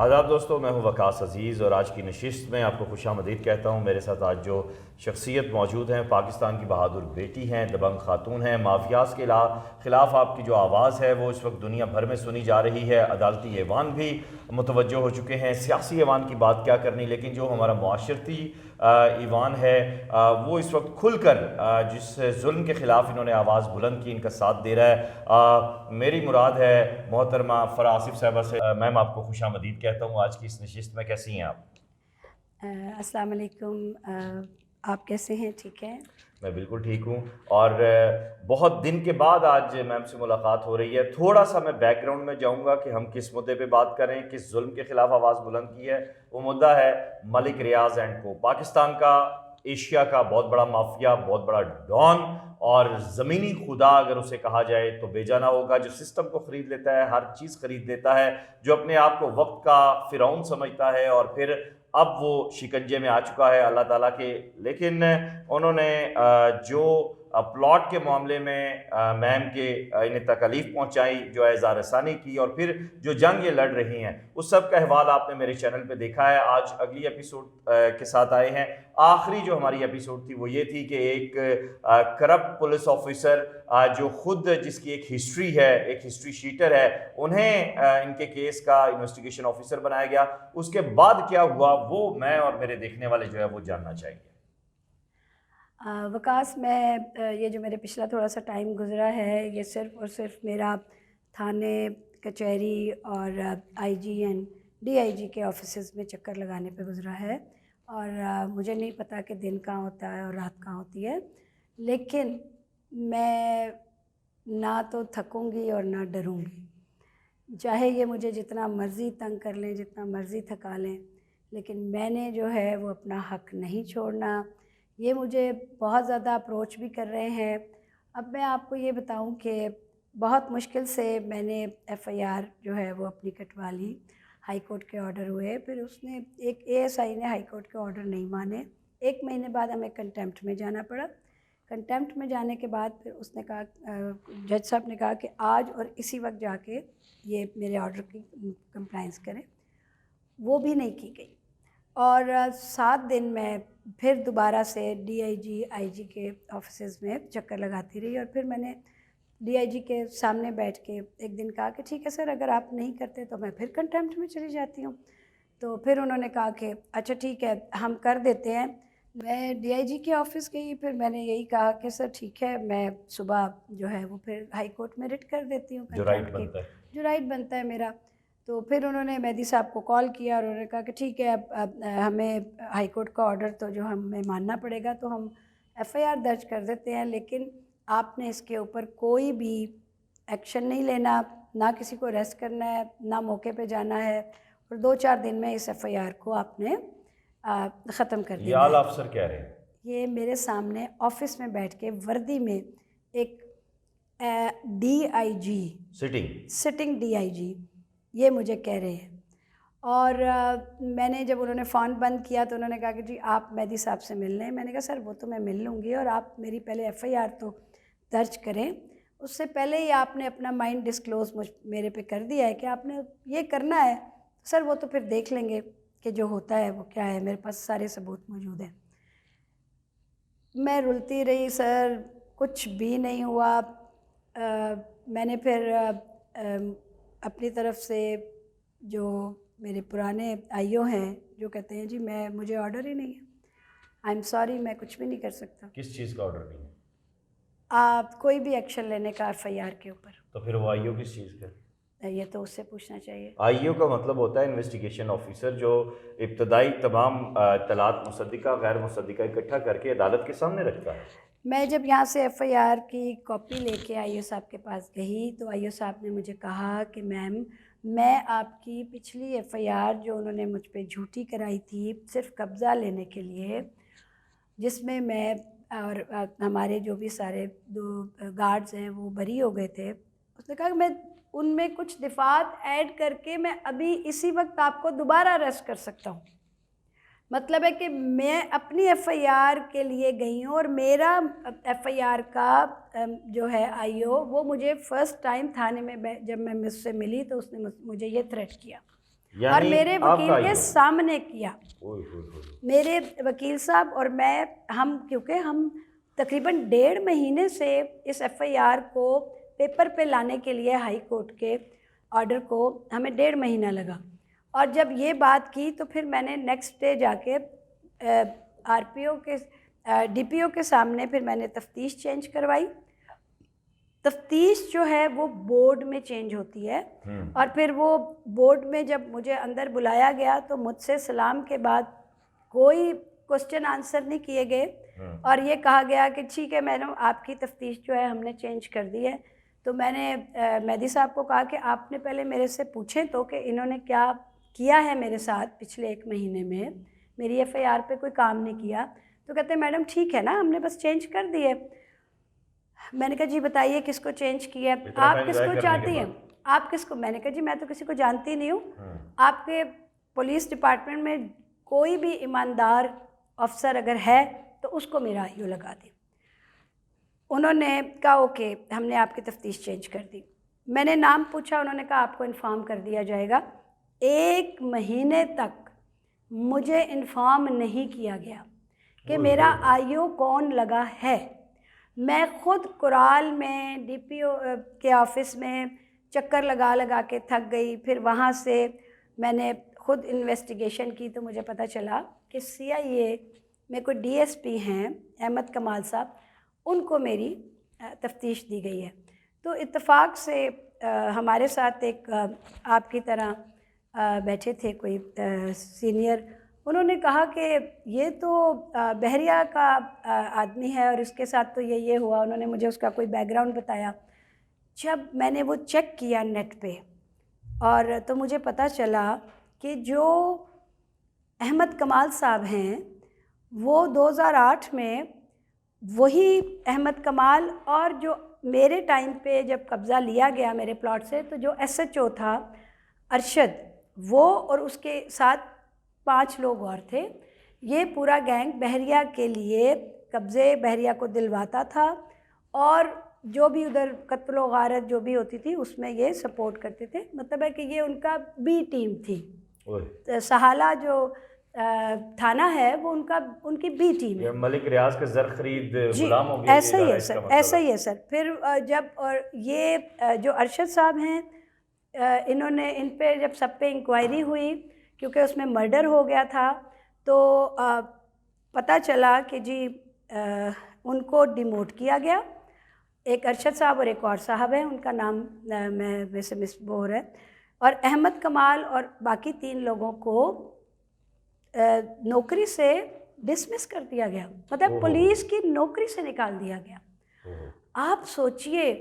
آداب دوستو، میں ہوں وقاص عزیز اور آج کی نشست میں آپ کو خوش آمدید کہتا ہوں۔ میرے ساتھ آج جو شخصیت موجود ہیں، پاکستان کی بہادر بیٹی ہیں، دبنگ خاتون ہیں، مافیاز کے خلاف آپ کی جو آواز ہے وہ اس وقت دنیا بھر میں سنی جا رہی ہے۔ عدالتی ایوان بھی متوجہ ہو چکے ہیں، سیاسی ایوان کی بات کیا کرنی، لیکن جو ہمارا معاشرتی ایوان ہے وہ اس وقت کھل کر جس ظلم کے خلاف انہوں نے آواز بلند کی، ان کا ساتھ دے رہا ہے۔ میری مراد ہے محترمہ فرح آصف صاحبہ سے۔ میم آپ کو خوش آمدید کہتا ہوں آج کی اس نشست میں، کیسی ہیں آپ؟ السلام علیکم، آپ کیسے ہیں؟ ٹھیک ہے، میں بالکل ٹھیک ہوں، اور بہت دن کے بعد آج میم سے ملاقات ہو رہی ہے۔ تھوڑا سا میں بیک گراؤنڈ میں جاؤں گا کہ ہم کس مدعے پہ بات کریں، کس ظلم کے خلاف آواز بلند کی ہے۔ وہ مدعا ہے ملک ریاض اینڈ کو، پاکستان کا، ایشیا کا بہت بڑا مافیا، بہت بڑا ڈان اور زمینی خدا اگر اسے کہا جائے تو بے جانا ہوگا، جو سسٹم کو خرید لیتا ہے، ہر چیز خرید لیتا ہے، جو اپنے آپ کو وقت کا فرعون سمجھتا ہے اور پھر اب وہ شکنجے میں آ چکا ہے اللہ تعالیٰ کے۔ لیکن انہوں نے جو پلاٹ کے معاملے میں میم کے انہیں تکلیف پہنچائی، جو اظہار ثانی کی، اور پھر جو جنگ یہ لڑ رہی ہیں، اس سب کا احوال آپ نے میرے چینل پہ دیکھا ہے۔ آج اگلی ایپیسوڈ کے ساتھ آئے ہیں۔ آخری جو ہماری ایپیسوڈ تھی وہ یہ تھی کہ ایک کرپٹ پولیس آفیسر جو خود جس کی ایک ہسٹری ہے، ایک ہسٹری شیٹر ہے، انہیں ان کے کیس کا انویسٹیگیشن آفیسر بنایا گیا۔ اس کے بعد کیا ہوا وہ میں اور میرے دیکھنے والے جو ہے وہ جاننا چاہیں گے۔ وقاص، میں یہ جو میرے پچھلا تھوڑا سا ٹائم گزرا ہے، یہ صرف اور صرف میرا تھانے، کچہری اور آئی جی اینڈ ڈی آئی جی کے آفیسز میں چکر لگانے پہ گزرا ہے، اور مجھے نہیں پتہ کہ دن کہاں ہوتا ہے اور رات کہاں ہوتی ہے، لیکن میں نہ تو تھکوں گی اور نہ ڈروں گی، چاہے یہ مجھے جتنا مرضی تنگ کر لیں، جتنا مرضی تھکا لیں، لیکن میں نے جو ہے وہ اپنا حق نہیں چھوڑنا۔ یہ مجھے بہت زیادہ اپروچ بھی کر رہے ہیں۔ اب میں آپ کو یہ بتاؤں کہ بہت مشکل سے میں نے ایف آئی آر جو ہے وہ اپنی کٹوا لی، ہائی کورٹ کے آرڈر ہوئے، پھر اس نے ایک اے ایس آئی نے ہائی کورٹ کے آرڈر نہیں مانے، 1 مہینے بعد ہمیں کنٹیمپٹ میں جانا پڑا۔ کنٹیمپٹ میں جانے کے بعد پھر اس نے کہا، جج صاحب نے کہا کہ آج اور اسی وقت جا کے یہ میرے آرڈر کی کمپلائنس کریں، وہ بھی نہیں کی گئی، اور 7 دن میں پھر دوبارہ سے ڈی آئی جی آئی جی کے آفیسز میں چکر لگاتی رہی، اور پھر میں نے ڈی آئی جی کے سامنے بیٹھ کے ایک دن کہا کہ ٹھیک ہے سر، اگر آپ نہیں کرتے تو میں پھر کنٹیمپٹ میں چلی جاتی ہوں۔ تو پھر انہوں نے کہا کہ اچھا ٹھیک ہے، ہم کر دیتے ہیں۔ میں ڈی آئی جی کے آفس گئی، پھر میں نے یہی کہا کہ سر ٹھیک ہے، میں صبح جو ہے وہ پھر ہائی کورٹ میں رٹ کر دیتی ہوں جو رائٹ کنٹیمپٹ کی، بنتا ہے۔ جو رائٹ بنتا ہے میرا۔ تو پھر انہوں نے مہدی صاحب کو کال کیا اور انہوں نے کہا کہ ٹھیک ہے، اب ہمیں ہائی کورٹ کا آرڈر تو جو ہمیں ماننا پڑے گا، تو ہم ایف آئی آر درج کر دیتے ہیں، لیکن آپ نے اس کے اوپر کوئی بھی ایکشن نہیں لینا، نہ کسی کو اریسٹ کرنا ہے، نہ موقع پہ جانا ہے، اور 2-4 دن میں اس ایف آئی آر کو آپ نے ختم کر یہ دینا اعلیٰ ہے۔ افسر کہہ رہے ہیں؟ یہ میرے سامنے آفس میں بیٹھ کے وردی میں ایک D I G, sitting D I G, یہ مجھے کہہ رہے ہیں۔ اور میں نے جب انہوں نے فون بند کیا تو انہوں نے کہا کہ جی آپ مہدی صاحب سے مل لیں۔ میں نے کہا سر وہ تو میں مل لوں گی، اور آپ میری پہلے ایف آئی آر تو درج کریں، اس سے پہلے ہی آپ نے اپنا مائنڈ ڈسکلوز میرے پہ کر دیا ہے کہ آپ نے یہ کرنا ہے، سر وہ تو پھر دیکھ لیں گے کہ جو ہوتا ہے وہ کیا ہے، میرے پاس سارے ثبوت موجود ہیں۔ میں رلتی رہی سر، کچھ بھی نہیں ہوا۔ میں نے پھر اپنی طرف سے جو میرے پرانے آئی او ہیں جو کہتے ہیں جی مجھے آرڈر ہی نہیں ہے، آئی ایم سوری، میں کچھ بھی نہیں کر سکتا۔ کس چیز کا آرڈر نہیں ہے؟ آپ کوئی بھی ایکشن لینے کا ایف آئی آر کے اوپر۔ تو پھر وہ آئی او کس چیز کا؟ یہ تو اس سے پوچھنا چاہیے۔ آئی او کا مطلب ہوتا ہے انویسٹیگیشن آفیسر، جو ابتدائی تمام اطلاعات مصدقہ غیر مصدقہ اکٹھا کر کے عدالت کے سامنے رکھتا ہے۔ میں جب یہاں سے ایف آئی آر کی کاپی لے کے آئی او صاحب کے پاس گئی تو آئی او صاحب نے مجھے کہا کہ میم، میں آپ کی پچھلی ایف آئی آر جو انہوں نے مجھ پہ جھوٹی کرائی تھی صرف قبضہ لینے کے لیے، جس میں میں اور ہمارے جو بھی سارے 2 گارڈز ہیں وہ بری ہو گئے تھے، اس نے کہا کہ میں ان میں کچھ دفعات ایڈ کر کے میں ابھی اسی وقت آپ کو دوبارہ اریسٹ کر سکتا ہوں۔ مطلب ہے کہ میں اپنی ایف آئی آر کے لیے گئی ہوں، اور میرا ایف آئی آر کا جو ہے آئی او، وہ مجھے فرسٹ ٹائم تھانے میں جب میں مجھ سے ملی تو اس نے مجھے یہ تھریٹ کیا اور یعنی میرے آپ کا وکیل کے یہ سامنے کیا. میرے وکیل صاحب اور میں کیونکہ ہم تقریباً 1.5 مہینے سے اس ایف آئی آر کو پیپر پہ لانے کے لیے ہائی کورٹ کے آرڈر کو ہمیں 1.5 مہینہ لگا. اور جب یہ بات کی تو پھر میں نے نیکسٹ ڈے جا کے آر پی او کے ڈی پی او کے سامنے پھر میں نے تفتیش چینج کروائی. تفتیش جو ہے وہ بورڈ میں چینج ہوتی ہے اور پھر وہ بورڈ میں جب مجھے اندر بلایا گیا تو مجھ سے سلام کے بعد کوئی کوسچن آنسر نہیں کیے گئے اور یہ کہا گیا کہ ٹھیک ہے میڈم آپ کی تفتیش جو ہے ہم نے چینج کر دی ہے. تو میں نے مہدی صاحب کو کہا کہ آپ نے پہلے میرے سے پوچھیں تو کہ انہوں نے کیا کیا ہے میرے ساتھ پچھلے 1 مہینے میں, میری ایف آئی آر پہ کوئی کام نہیں کیا. تو کہتے ہیں میڈم ٹھیک ہے نا ہم نے بس چینج کر دی ہے. میں نے کہا جی بتائیے کس کو چینج کیا ہے, آپ کس کو چاہتی ہیں, آپ کس کو. میں نے کہا جی میں تو کسی کو جانتی نہیں ہوں, آپ کے پولیس ڈپارٹمنٹ میں کوئی بھی ایماندار افسر اگر ہے تو اس کو میرا آئی او لگا دیں. انہوں نے کہا اوکے ہم نے آپ کی تفتیش چینج کر دی. میں نے نام پوچھا, انہوں نے کہا آپ کو انفارم کر دیا جائے گا. 1 مہینے تک مجھے انفارم نہیں کیا گیا کہ میرا آئی او کون لگا ہے. میں خود کرال میں ڈی پی او کے آفس میں چکر لگا لگا کے تھک گئی. پھر وہاں سے میں نے خود انویسٹیگیشن کی تو مجھے پتہ چلا کہ سی آئی اے میں کوئی ڈی ایس پی ہیں احمد کمال صاحب, ان کو میری تفتیش دی گئی ہے. تو اتفاق سے ہمارے ساتھ ایک آپ کی طرح بیٹھے تھے کوئی سینئر, انہوں نے کہا کہ یہ تو بحریہ کا آدمی ہے اور اس کے ساتھ تو یہ ہوا. انہوں نے مجھے اس کا کوئی بیک گراؤنڈ بتایا. جب میں نے وہ چیک کیا نیٹ پہ اور تو مجھے پتہ چلا کہ جو احمد کمال صاحب ہیں وہ 2008 میں وہی احمد کمال, اور جو میرے ٹائم پہ جب قبضہ لیا گیا میرے پلاٹ سے تو جو ایس ایچ او تھا ارشد, وہ اور اس کے ساتھ 5 لوگ اور تھے. یہ پورا گینگ بحریہ کے لیے قبضے بحریہ کو دلواتا تھا اور جو بھی ادھر قتل و غارت جو بھی ہوتی تھی اس میں یہ سپورٹ کرتے تھے. مطلب ہے کہ یہ ان کا بی ٹیم تھی. سہالہ جو تھانہ ہے وہ ان کی بی ٹیم ہے. ملک ریاض کے زر خرید غلام ہو گئے. ایسا ہی ہے سر, ایسا ہی ہے سر. پھر جب اور یہ جو ارشد صاحب ہیں انہوں نے ان پہ جب سب پہ انکوائری ہوئی کیونکہ اس میں مرڈر ہو گیا تھا تو پتہ چلا کہ جی ان کو ڈیموٹ کیا گیا. ایک ارشد صاحب اور ایک اور صاحب ہیں, ان کا نام میں ویسے مس وہ ہے, اور احمد کمال اور باقی 3 لوگوں کو نوکری سے ڈسمس کر دیا گیا. مطلب پولیس کی نوکری سے نکال دیا گیا. آپ سوچئے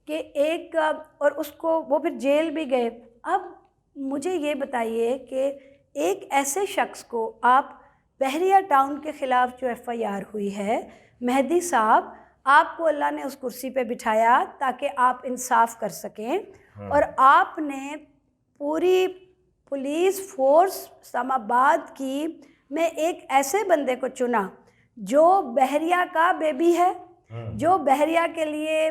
کہ ایک, اور اس کو وہ پھر جیل بھی گئے. اب مجھے یہ بتائیے کہ ایک ایسے شخص کو آپ بحریہ ٹاؤن کے خلاف جو ایف آئی آر ہوئی ہے, مہدی صاحب آپ کو اللہ نے اس کرسی پہ بٹھایا تاکہ آپ انصاف کر سکیں, اور آپ نے پوری پولیس فورس اسلام آباد کی میں ایک ایسے بندے کو چنا جو بحریہ کا بیبی ہے, جو بحریہ کے لیے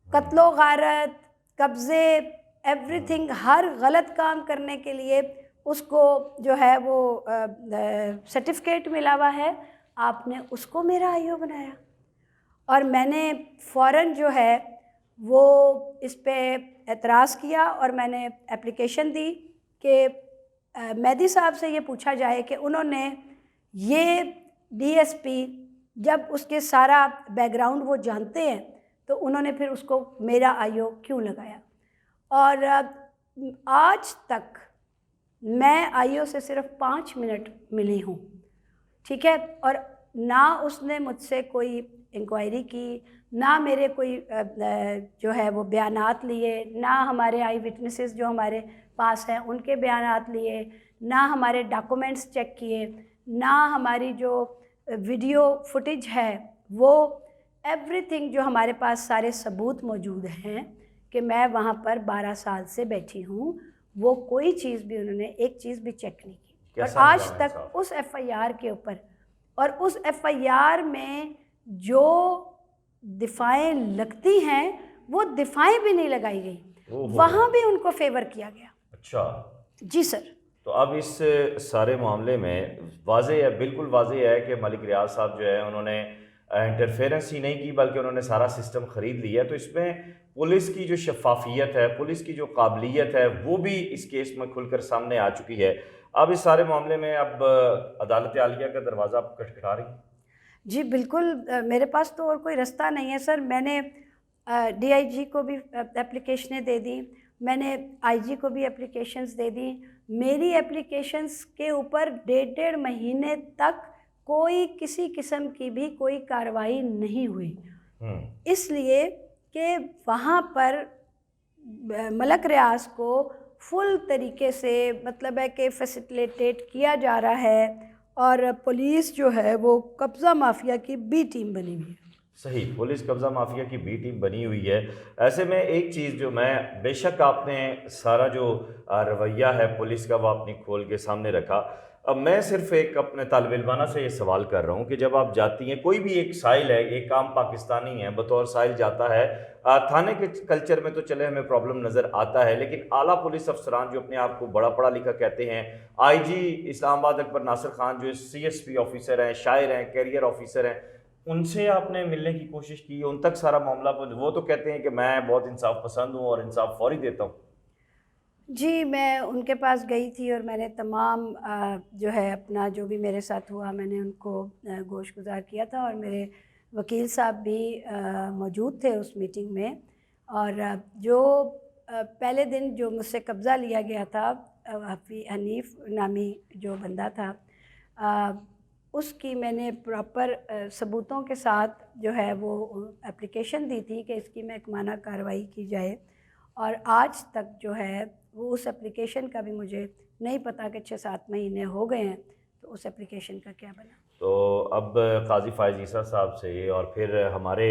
قتل و غارت, قبضے, ایوری تھنگ, ہر غلط کام کرنے کے لیے اس کو جو ہے وہ سرٹیفکیٹ ملا ہوا ہے. آپ نے اس کو میرا آئی او بنایا اور میں نے فوراً جو ہے وہ اس پہ اعتراض کیا اور میں نے اپلیکیشن دی کہ مہدی صاحب سے یہ پوچھا جائے کہ انہوں نے یہ ڈی ایس پی جب اس کے سارا بیک گراؤنڈ وہ جانتے ہیں تو انہوں نے پھر اس کو میرا آئی او کیوں لگایا. اور آج تک میں آئی او سے صرف 5 منٹ ملی ہوں, ٹھیک ہے, اور نہ اس نے مجھ سے کوئی انکوائری کی, نہ میرے کوئی جو ہے وہ بیانات لیے, نہ ہمارے آئی وٹنسز جو ہمارے پاس ہیں ان کے بیانات لیے, نہ ہمارے ڈاکومنٹس چیک کیے, نہ ہماری جو ویڈیو فوٹیج ہے وہ ایوری تھنگ جو ہمارے پاس سارے ثبوت موجود ہیں کہ میں وہاں پر 12 سال سے بیٹھی ہوں, وہ کوئی چیز بھی انہوں نے ایک چیز بھی چیک نہیں کی. اور آج تک اس ایف آئی آر کے اوپر اور اس ایف آئی آر میں جو دفاعیں لگتی ہیں وہ دفاعیں بھی نہیں لگائی گئی, وہاں بھی ان کو فیور کیا گیا. اچھا جی سر. تو اب اس سارے معاملے میں واضح ہے، بالکل واضح ہے کہ ملک ریاض صاحب جو ہے انہوں نے انٹرفیرنس ہی نہیں کی بلکہ انہوں نے سارا سسٹم خرید لیا ہے. تو اس میں پولیس کی جو شفافیت ہے، پولیس کی جو قابلیت ہے، وہ بھی اس کیس میں کھل کر سامنے آ چکی ہے. اب اس سارے معاملے میں اب عدالت عالیہ کا دروازہ اب کھٹکھٹا رہی ہے. جی بالکل، میرے پاس تو اور کوئی رستہ نہیں ہے سر. میں نے ڈی آئی جی کو بھی اپلیکیشنیں دے دیں، میں نے آئی جی کو بھی اپلیکیشنز دے دیں. میری اپلیکیشنز کے اوپر 1.5 مہینے تک کوئی کسی قسم کی بھی کوئی کارروائی نہیں ہوئی، اس لیے کہ وہاں پر ملک ریاض کو فل طریقے سے مطلب ہے کہ فیسیلیٹیٹ کیا جا رہا ہے، اور پولیس جو ہے وہ قبضہ مافیا کی بی ٹیم بنی ہوئی ہے. صحیح، پولیس قبضہ مافیا کی بی ٹیم بنی ہوئی ہے. ایسے میں ایک چیز جو میں بے شک آپ نے سارا جو رویہ ہے پولیس کا وہ آپ نے کھول کے سامنے رکھا. اب میں صرف ایک اپنے طالب علمانہ سے یہ سوال کر رہا ہوں کہ جب آپ جاتی ہیں، کوئی بھی ایک سائل ہے، ایک عام پاکستانی ہے بطور سائل جاتا ہے، تھانے کے کلچر میں تو چلے ہمیں پرابلم نظر آتا ہے، لیکن اعلیٰ پولیس افسران جو اپنے آپ کو بڑا پڑھا لکھا کہتے ہیں، آئی جی اسلام آباد اکبر ناصر خان جو سی ایس پی آفیسر ہیں، شاعر ہیں، کیریئر آفیسر ہیں، ان سے آپ نے ملنے کی کوشش کی؟ ان تک سارا معاملہ وہ تو کہتے ہیں کہ میں بہت انصاف پسند ہوں اور انصاف فوری دیتا ہوں. جی میں ان کے پاس گئی تھی اور میں نے تمام جو ہے اپنا جو بھی میرے ساتھ ہوا میں نے ان کو گوش گزار کیا تھا، اور میرے وکیل صاحب بھی موجود تھے اس میٹنگ میں. اور جو پہلے دن جو مجھ سے قبضہ لیا گیا تھا، حنیف نامی جو بندہ تھا، اس کی میں نے پراپر ثبوتوں کے ساتھ جو ہے وہ اپلیکیشن دی تھی کہ اس کی محکمانہ کارروائی کی جائے. اور آج تک جو ہے وہ اس اپلیکیشن کا بھی مجھے نہیں پتہ کہ 6-7 مہینے ہو گئے ہیں تو اس اپلیکیشن کا کیا بنا. تو اب قاضی فائز عیسیٰ صاحب سے اور پھر ہمارے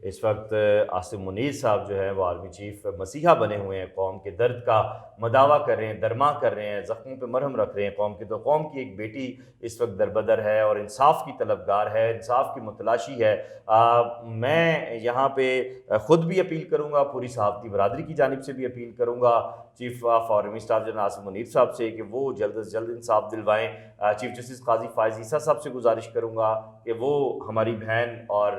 اس وقت عاصم منیر صاحب جو ہیں وہ آرمی چیف مسیحا بنے ہوئے ہیں، قوم کے درد کا مداوع کر رہے ہیں، درما کر رہے ہیں، زخموں پہ مرہم رکھ رہے ہیں قوم کی. تو قوم کی ایک بیٹی اس وقت دربدر ہے اور انصاف کی طلبگار ہے، انصاف کی متلاشی ہے. میں یہاں پہ خود بھی اپیل کروں گا، پوری صحافتی برادری کی جانب سے بھی اپیل کروں گا chief of army staff general Asim Munir صاحب سے کہ وہ جلد از جلد انصاف دلوائیں. چیف جسٹس قاضی فائز عیسیٰ صاحب سے گزارش کروں گا کہ وہ ہماری بہن اور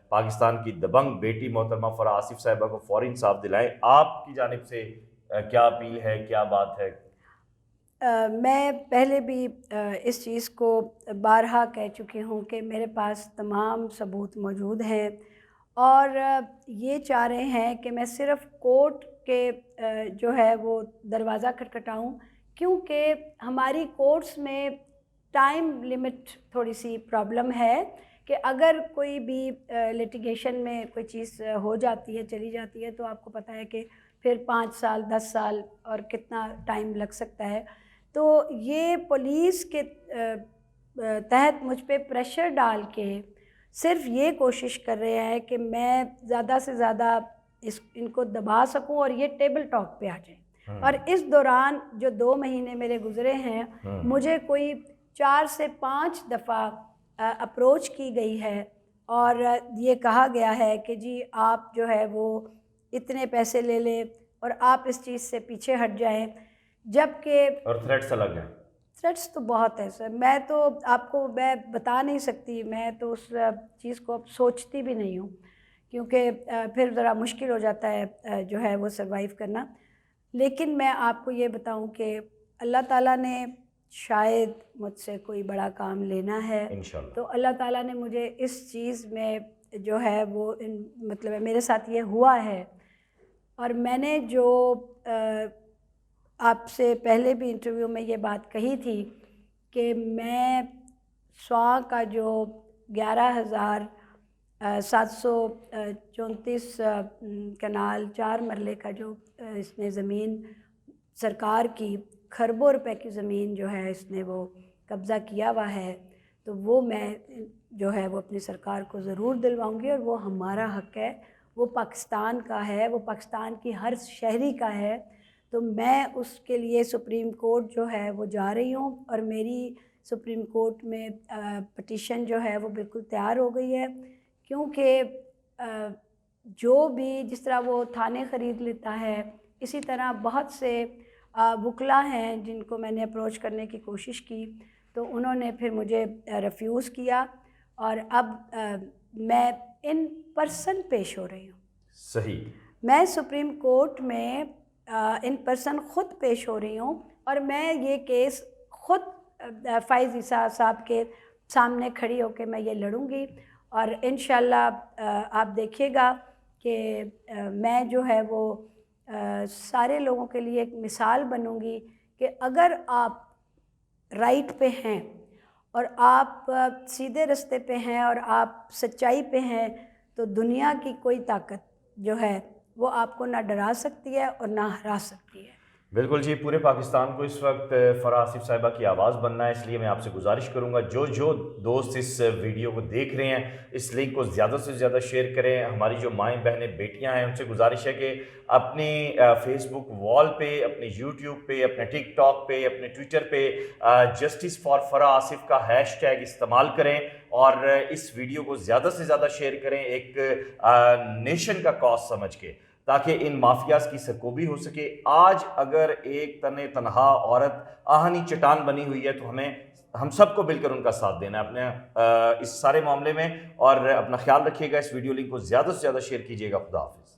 پاکستان کی دبنگ بیٹی محترمہ فرح آصف صاحبہ کو فوری انصاف دلائیں. آپ کی جانب سے کیا اپیل ہے، کیا بات ہے؟ میں پہلے بھی اس چیز کو بارہا کہہ چکی ہوں کہ میرے پاس تمام ثبوت موجود ہیں، اور یہ چاہ رہے ہیں کہ میں صرف کورٹ کے جو ہے وہ دروازہ کھٹکھٹاؤں، کیونکہ ہماری کورٹس میں ٹائم لیمٹ تھوڑی سی پرابلم ہے کہ اگر کوئی بھی لیٹیگیشن میں کوئی چیز ہو جاتی ہے، چلی جاتی ہے، تو آپ کو پتہ ہے کہ پھر 5 سال 10 سال اور کتنا ٹائم لگ سکتا ہے. تو یہ پولیس کے تحت مجھ پہ پریشر ڈال کے صرف یہ کوشش کر رہے ہیں کہ میں زیادہ سے زیادہ ان کو دبا سکوں اور یہ ٹیبل ٹاک پہ آ جائیں. اور اس دوران جو 2 مہینے میرے گزرے ہیں، مجھے کوئی 4 سے 5 دفعہ اپروچ کی گئی ہے اور یہ کہا گیا ہے کہ جی آپ جو ہے وہ اتنے پیسے لے لیں اور آپ اس چیز سے پیچھے ہٹ جائیں. جبکہ اور تھریٹس الگ ہیں. تھریٹس تو بہت ہے سر، میں تو آپ کو میں بتا نہیں سکتی، میں تو اس چیز کو اب سوچتی بھی نہیں ہوں، کیونکہ پھر ذرا مشکل ہو جاتا ہے جو ہے وہ سروائیو کرنا. لیکن میں آپ کو یہ بتاؤں کہ اللہ تعالیٰ نے شاید مجھ سے کوئی بڑا کام لینا ہے، انشاءاللہ. تو اللہ تعالیٰ نے مجھے اس چیز میں جو ہے وہ مطلب میرے ساتھ یہ ہوا ہے. اور میں نے جو آپ سے پہلے بھی انٹرویو میں یہ بات کہی تھی کہ میں سواں کا جو 11,734 کنال 4 مرلے کا جو اس نے زمین سرکار کی کھربوں روپے کی زمین جو ہے اس نے وہ قبضہ کیا ہوا ہے، تو وہ میں جو ہے وہ اپنی سرکار کو ضرور دلواؤں گی. اور وہ ہمارا حق ہے، وہ پاکستان کا ہے، وہ پاکستان کی ہر شہری کا ہے. تو میں اس کے لیے سپریم کورٹ جو ہے وہ جا رہی ہوں، اور میری سپریم کورٹ میں پٹیشن جو ہے وہ بالکل تیار ہو گئی ہے. کیونکہ جو بھی جس طرح وہ تھانے خرید لیتا ہے، اسی طرح بہت سے وکلا ہیں جن کو میں نے اپروچ کرنے کی کوشش کی تو انہوں نے پھر مجھے ریفیوز کیا، اور اب میں ان پرسن پیش ہو رہی ہوں. صحیح. میں سپریم کورٹ میں ان پرسن خود پیش ہو رہی ہوں، اور میں یہ کیس خود فائز عیسیٰ صاحب کے سامنے کھڑی ہو کے میں یہ لڑوں گی، اور انشاءاللہ آپ دیکھیے گا کہ میں جو ہے وہ سارے لوگوں کے لیے ایک مثال بنوں گی کہ اگر آپ رائٹ پہ ہیں اور آپ سیدھے رستے پہ ہیں اور آپ سچائی پہ ہیں تو دنیا کی کوئی طاقت جو ہے وہ آپ کو نہ ڈرا سکتی ہے اور نہ ہرا سکتی ہے. بالکل جی. پورے پاکستان کو اس وقت فرح آصف صاحبہ کی آواز بننا ہے، اس لیے میں آپ سے گزارش کروں گا جو دوست اس ویڈیو کو دیکھ رہے ہیں اس لنک کو زیادہ سے زیادہ شیئر کریں. ہماری جو مائیں بہنیں بیٹیاں ہیں ان سے گزارش ہے کہ اپنی فیس بک وال پہ، اپنے یوٹیوب پہ، اپنے ٹک ٹاک پہ، اپنے ٹویٹر پہ جسٹس فار فرح آصف کا ہیش ٹیگ استعمال کریں اور اس ویڈیو کو زیادہ سے زیادہ شیئر کریں ایک نیشن کا کاز سمجھ کے، تاکہ ان مافیاز کی سرکوبی ہو سکے. آج اگر ایک تنہا عورت آہنی چٹان بنی ہوئی ہے تو ہم سب کو مل کر ان کا ساتھ دینا ہے اپنے اس سارے معاملے میں. اور اپنا خیال رکھیے گا. اس ویڈیو لنک کو زیادہ سے زیادہ شیئر کیجیے گا. خدا حافظ.